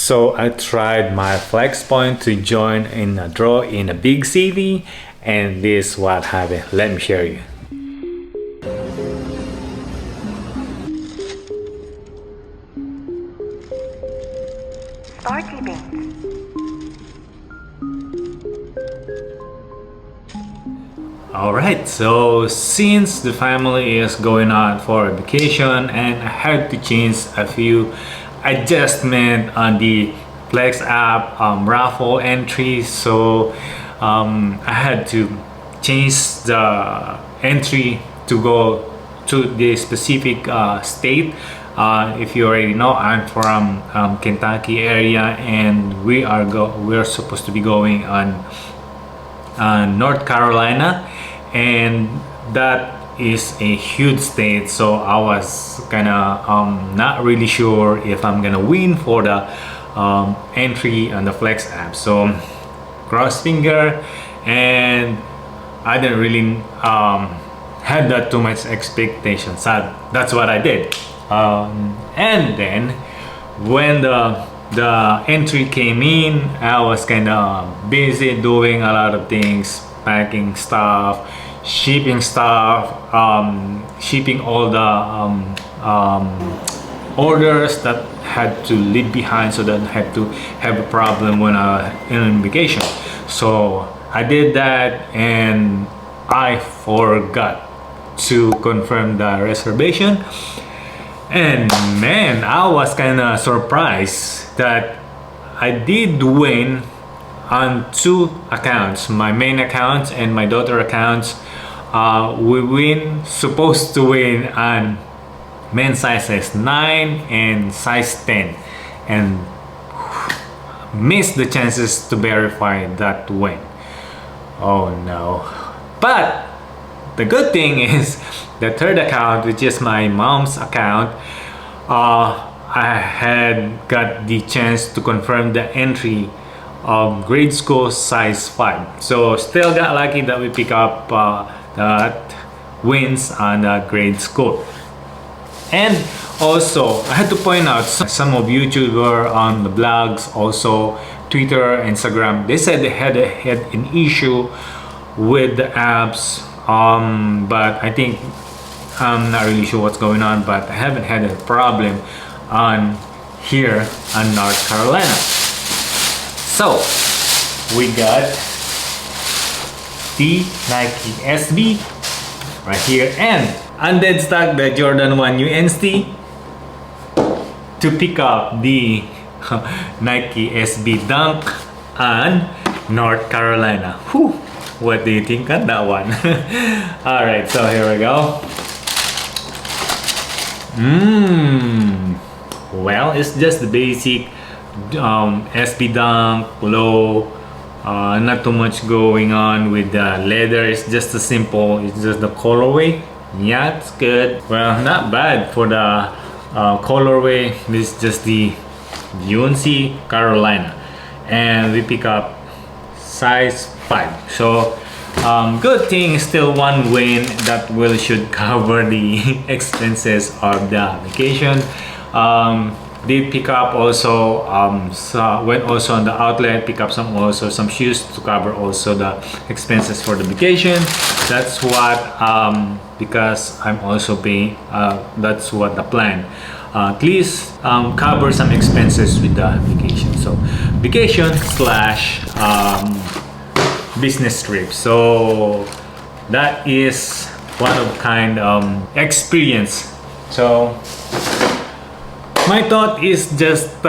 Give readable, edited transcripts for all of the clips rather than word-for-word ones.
So I tried my flex point to join in a draw in a big city, and this is what happened. Let me show you. Start event. Alright, so since the family is going on for a vacation and I had to change a few adjustment on the Flex app raffle entry, so I had to change the entry to go to the specific state. If you already know, I'm from Kentucky area, and we're supposed to be going on North Carolina, and that is a huge state, so I was kind of not really sure if I'm gonna win for the entry on the Flex app. So cross finger, and I didn't really had that too much expectation, so that's what I did. And then when the entry came in, I was kind of busy doing a lot of things, packing stuff, shipping stuff, shipping all the orders that had to leave behind, so that I had to have a problem when I on vacation. So I did that, and I forgot to confirm the reservation. And man, I was kind of surprised that I did win on two accounts, my main account and my daughter accounts. Supposed to win on men's sizes 9 and size 10, and missed the chances to verify that win. Oh no. But the good thing is the third account, which is my mom's account, I had got the chance to confirm the entry of grade school size 5. So still got lucky that we pick up that wins on the grade school. And also I had to point out, some of YouTubers on the blogs, also Twitter, Instagram, they said they had an issue with the apps, but I think I'm not really sure what's going on, but I haven't had a problem on here in North Carolina. So we got the Nike SB right here, and undead stock the Jordan 1 UNC to pick up the Nike SB Dunk on North Carolina. Whew. What do you think on that one? Alright, so here we go. Well, it's just the basic SB Dunk low, not too much going on with the leather. It's just a simple, it's just the colorway. Yeah, it's good. Well, not bad for the colorway. This is just the UNC Carolina, and we pick up size 5. So good thing, still one win that should cover the expenses of the vacation. Did pick up also went also on the outlet, pick up some shoes to cover also the expenses for the vacation. That's what because I'm also paying, that's what the plan, at least cover some expenses with the vacation. So vacation slash business trip. So that is one of kind experience. So my thought is just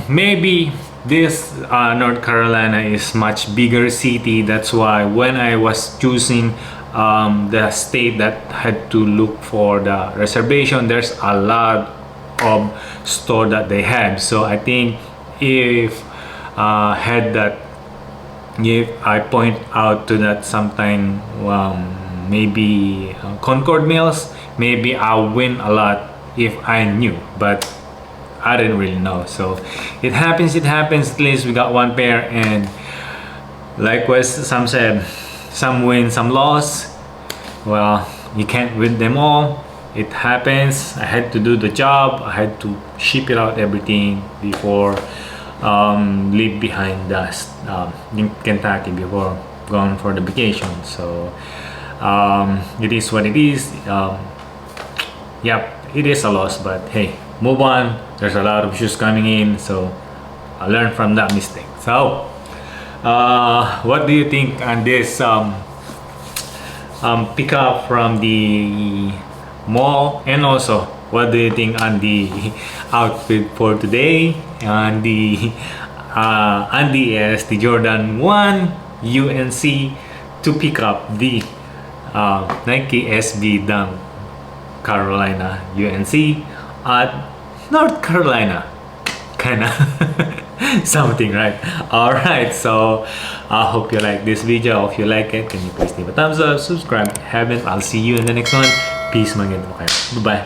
maybe this North Carolina is much bigger city. That's why when I was choosing the state that had to look for the reservation, there's a lot of store that they have. So I think if if I point out to that sometime, maybe Concord Mills, maybe I'll win a lot if I knew, but I didn't really know. So it happens. At least we got one pair, and likewise, some said, some win, some loss. Well, you can't win them all. It happens. I had to do the job. I had to ship it out everything before leave behind us in Kentucky before going for the vacation. So it is what it is. Yep, it is a loss, but hey, move on. There's a lot of shoes coming in, so I learned from that mistake. So what do you think on this pickup from the mall, and also what do you think on the outfit for today on the the Jordan 1 UNC to pick up the Nike SB Dunk Carolina UNC at North Carolina, kinda something, right? All right, so I hope you like this video. If you like it, can you please leave a thumbs up, subscribe if you haven't. I'll see you in the next one. Peace, maganda po kayo. Bye bye.